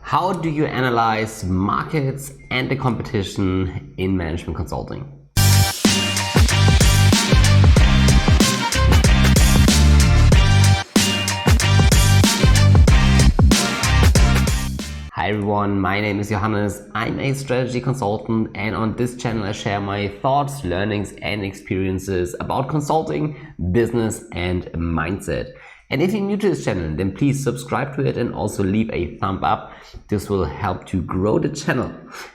How do you analyze markets and the competition in management consulting? Hi everyone, my name is Johannes. I'm a strategy consultant, and on this channel I share my thoughts, learnings and experiences about consulting, business and mindset. And if you're new to this channel, then please subscribe to it and also leave a thumb up. This will help to grow the channel.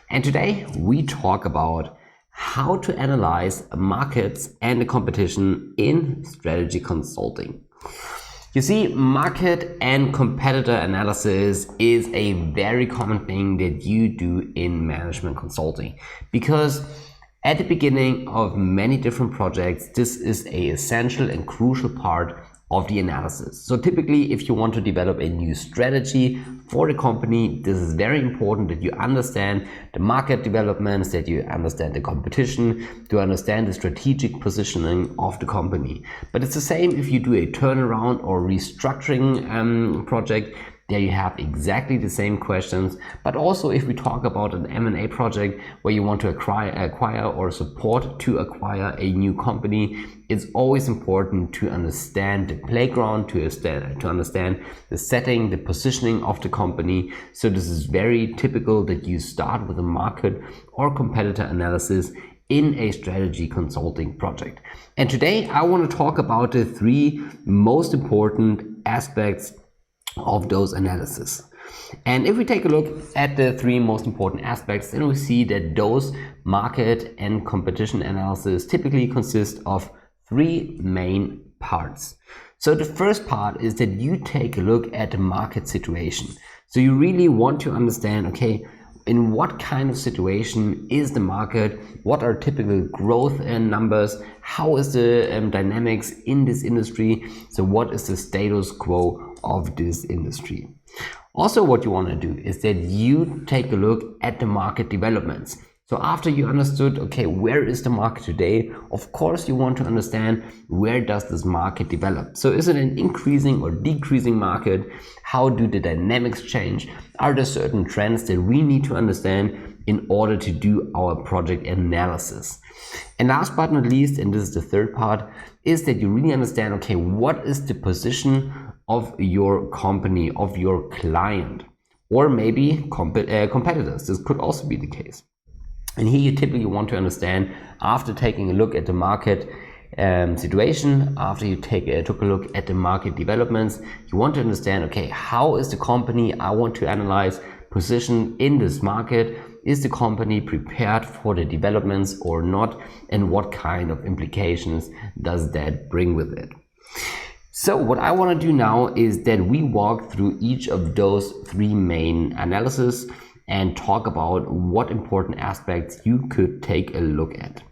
And today we talk about how to analyze markets and the competition in strategy consulting. You see, market and competitor analysis is a very common thing that you do in management consulting, because at the beginning of many different projects, this is an essential and crucial part of the analysis. So typically, if you want to develop a new strategy for the company, this is very important that you understand the market developments, that you understand the competition, to understand the strategic positioning of the company. But it's the same if you do a turnaround or restructuring project. There you have exactly the same questions. But also if we talk about an M&A project where you want to acquire or support to acquire a new company, it's always important to understand the playground, to understand the setting, the positioning of the company. So this is very typical that you start with a market or competitor analysis in a strategy consulting project. And today I want to talk about the three most important aspects of those analysis. And if we take a look at the three most important aspects, then we see that those market and competition analysis typically consist of three main parts. So the first part is that you take a look at the market situation. So you really want to understand, okay, in what kind of situation is the market? What are typical growth numbers? How is the dynamics in this industry? So what is the status quo of this industry? Also, what you want to do is that you take a look at the market developments. So after you understood, okay, where is the market today? Of course, you want to understand where does this market develop. So is it an increasing or decreasing market? How do the dynamics change? Are there certain trends that we need to understand in order to do our project analysis? And last but not least, and this is the third part, is that you really understand, okay, what is the position of your company, of your client, or maybe competitors. This could also be the case. And here you typically want to understand, after taking a look at the market situation, after you took a look at the market developments, you want to understand, okay, how is the company I want to analyze positioned in this market? Is the company prepared for the developments or not? And what kind of implications does that bring with it? So what I want to do now is that we walk through each of those three main analyses and talk about what important aspects you could take a look at.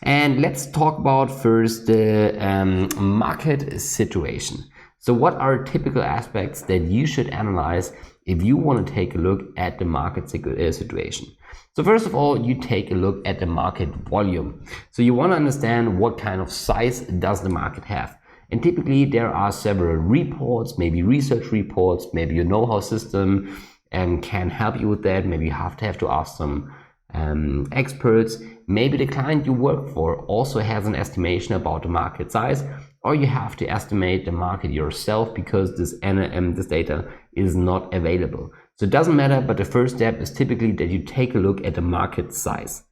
And let's talk about first the market situation. So what are typical aspects that you should analyze if you want to take a look at the market situation? So first of all, you take a look at the market volume. So you want to understand what kind of size does the market have. And typically there are several reports, maybe research reports, maybe your know-how system can help you with that. Maybe you have to ask some experts. Maybe the client you work for also has an estimation about the market size, or you have to estimate the market yourself because this data is not available. So it doesn't matter, but the first step is typically that you take a look at the market size.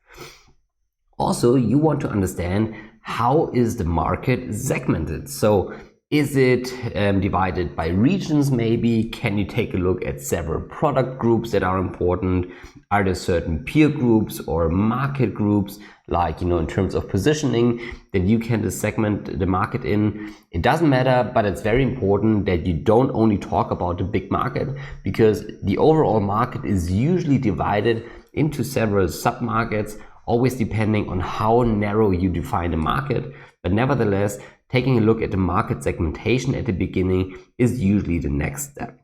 Also, you want to understand, how is the market segmented? So is it divided by regions maybe? Can you take a look at several product groups that are important? Are there certain peer groups or market groups, like, in terms of positioning, that you can segment the market in? It doesn't matter, but it's very important that you don't only talk about the big market, because the overall market is usually divided into several sub-markets, always depending on how narrow you define the market. But nevertheless, taking a look at the market segmentation at the beginning is usually the next step.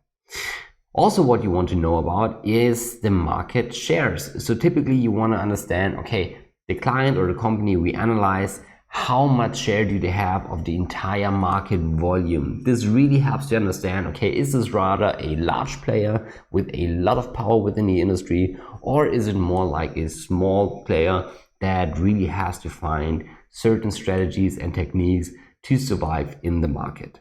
Also, what you want to know about is the market shares. So typically you want to understand, okay, the client or the company we analyze, how much share do they have of the entire market volume. This really helps you understand, okay, is this rather a large player with a lot of power within the industry, or is it more like a small player that really has to find certain strategies and techniques to survive in the market.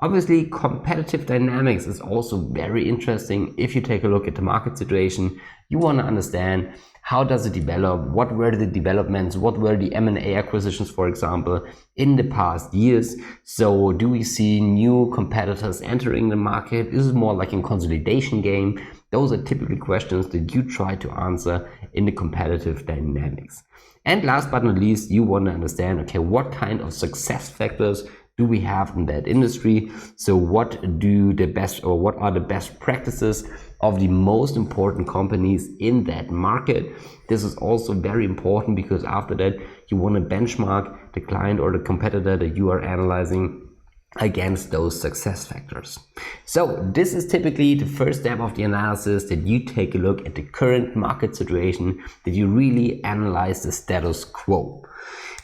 Obviously, competitive dynamics is also very interesting. If you take a look at the market situation, you want to understand how does it develop, what were the developments, what were the M&A acquisitions, for example, in the past years. So do we see new competitors entering the market? Is it more like a consolidation game? Those are typically questions that you try to answer in the competitive dynamics. And last but not least, you want to understand, okay, what kind of success factors do we have in that industry? So what are the best practices of the most important companies in that market? This is also very important because after that, you want to benchmark the client or the competitor that you are analyzing against those success factors. So this is typically the first step of the analysis, that you take a look at the current market situation, that you really analyze the status quo.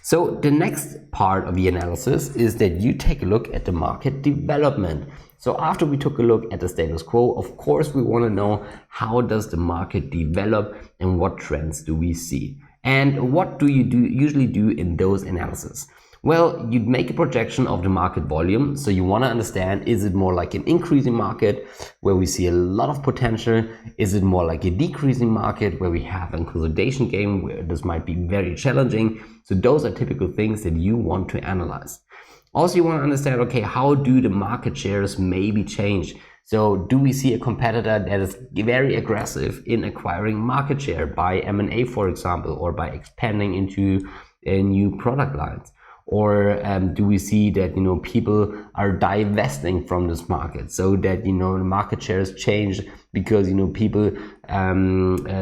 So the next part of the analysis is that you take a look at the market development. So after we took a look at the status quo, of course we want to know how does the market develop and what trends do we see. And what do you usually do in those analyses? Well, you'd make a projection of the market volume. So you want to understand, is it more like an increasing market where we see a lot of potential? Is it more like a decreasing market where we have a consolidation game where this might be very challenging? So those are typical things that you want to analyze. Also, you want to understand, okay, how do the market shares maybe change? So do we see a competitor that is very aggressive in acquiring market share by M&A, for example, or by expanding into new product lines? Or do we see that people are divesting from this market, so that the market shares change because people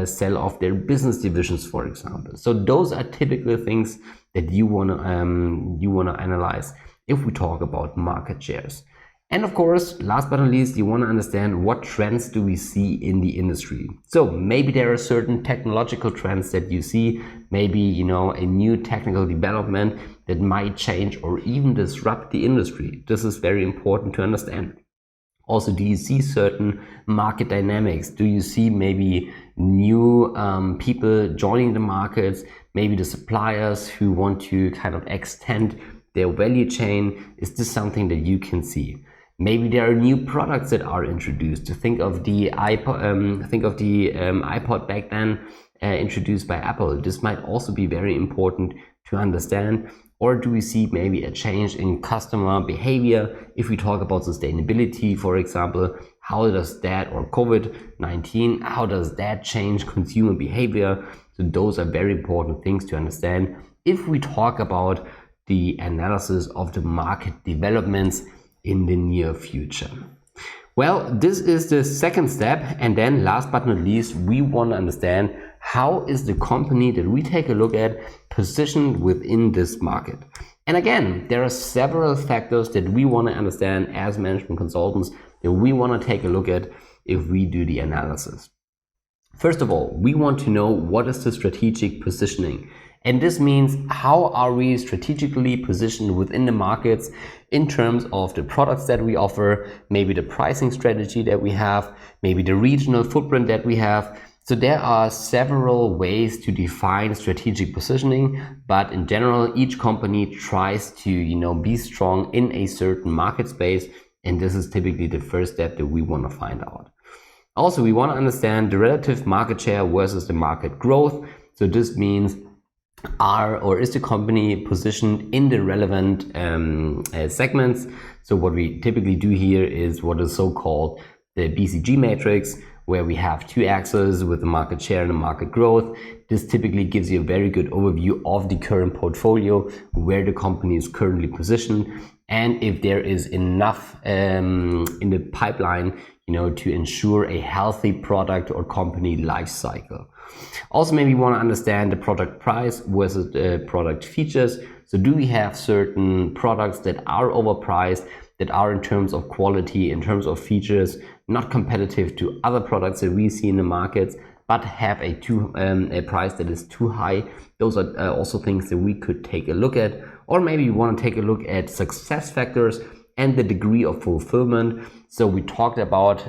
sell off their business divisions, for example? So those are typical things that you wanna analyze if we talk about market shares. And of course, last but not least, you want to understand what trends do we see in the industry. So maybe there are certain technological trends that you see, maybe a new technical development that might change or even disrupt the industry. This is very important to understand. Also, do you see certain market dynamics? Do you see maybe new people joining the markets, maybe the suppliers who want to kind of extend their value chain? Is this something that you can see? Maybe there are new products that are introduced. Think of the iPod, iPod back then, introduced by Apple. This might also be very important to understand. Or do we see maybe a change in customer behavior? If we talk about sustainability, for example, how does that, or COVID-19, how does that change consumer behavior? So those are very important things to understand if we talk about the analysis of the market developments in the near future. Well, this is the second step. And then last but not least, we want to understand how is the company that we take a look at positioned within this market. And again, there are several factors that we want to understand as management consultants, that we want to take a look at if we do the analysis. First of all, we want to know what is the strategic positioning. And this means, how are we strategically positioned within the markets in terms of the products that we offer, maybe the pricing strategy that we have, maybe the regional footprint that we have. So there are several ways to define strategic positioning, but in general, each company tries to, be strong in a certain market space. And this is typically the first step that we want to find out. Also, we want to understand the relative market share versus the market growth. So this means, is the company positioned in the relevant segments? So what we typically do here is what is so-called the BCG matrix, where we have two axes with the market share and the market growth. This typically gives you a very good overview of the current portfolio, where the company is currently positioned, and if there is enough in the pipeline to ensure a healthy product or company life cycle. Also, maybe you want to understand the product price versus the product features. So do we have certain products that are overpriced, that are in terms of quality, in terms of features, not competitive to other products that we see in the markets, but have a price that is too high? Those are also things that we could take a look at. or maybe you want to take a look at success factors and the degree of fulfillment. So we talked about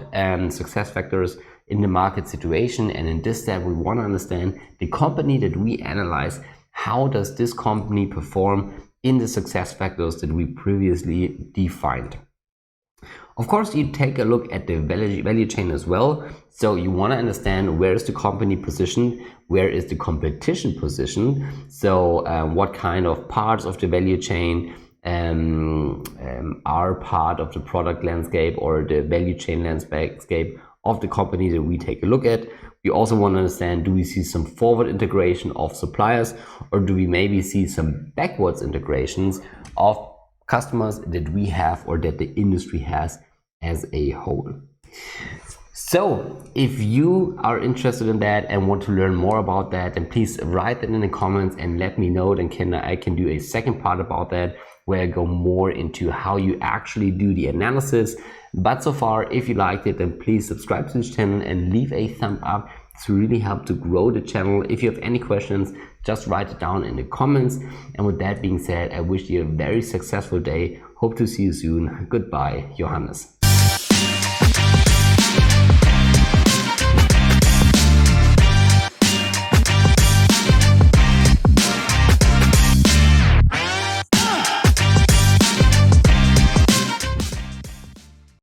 success factors in the market situation, and in this step we want to understand the company that we analyze. How does this company perform in the success factors that we previously defined? Of course, you take a look at the value chain as well. So you want to understand where is the company positioned, where is the competition positioned. So what kind of parts of the value chain are part of the product landscape or the value chain landscape of the company that we take a look at. We also want to understand, do we see some forward integration of suppliers, or do we maybe see some backwards integrations of customers that we have or that the industry has as a whole. So if you are interested in that and want to learn more about that, then please write that in the comments and let me know. Then I can do a second part about that, where I go more into how you actually do the analysis. But so far, if you liked it, then please subscribe to this channel and leave a thumb up to really help to grow the channel. If you have any questions, just write it down in the comments. And with that being said, I wish you a very successful day. Hope to see you soon. Goodbye, Johannes.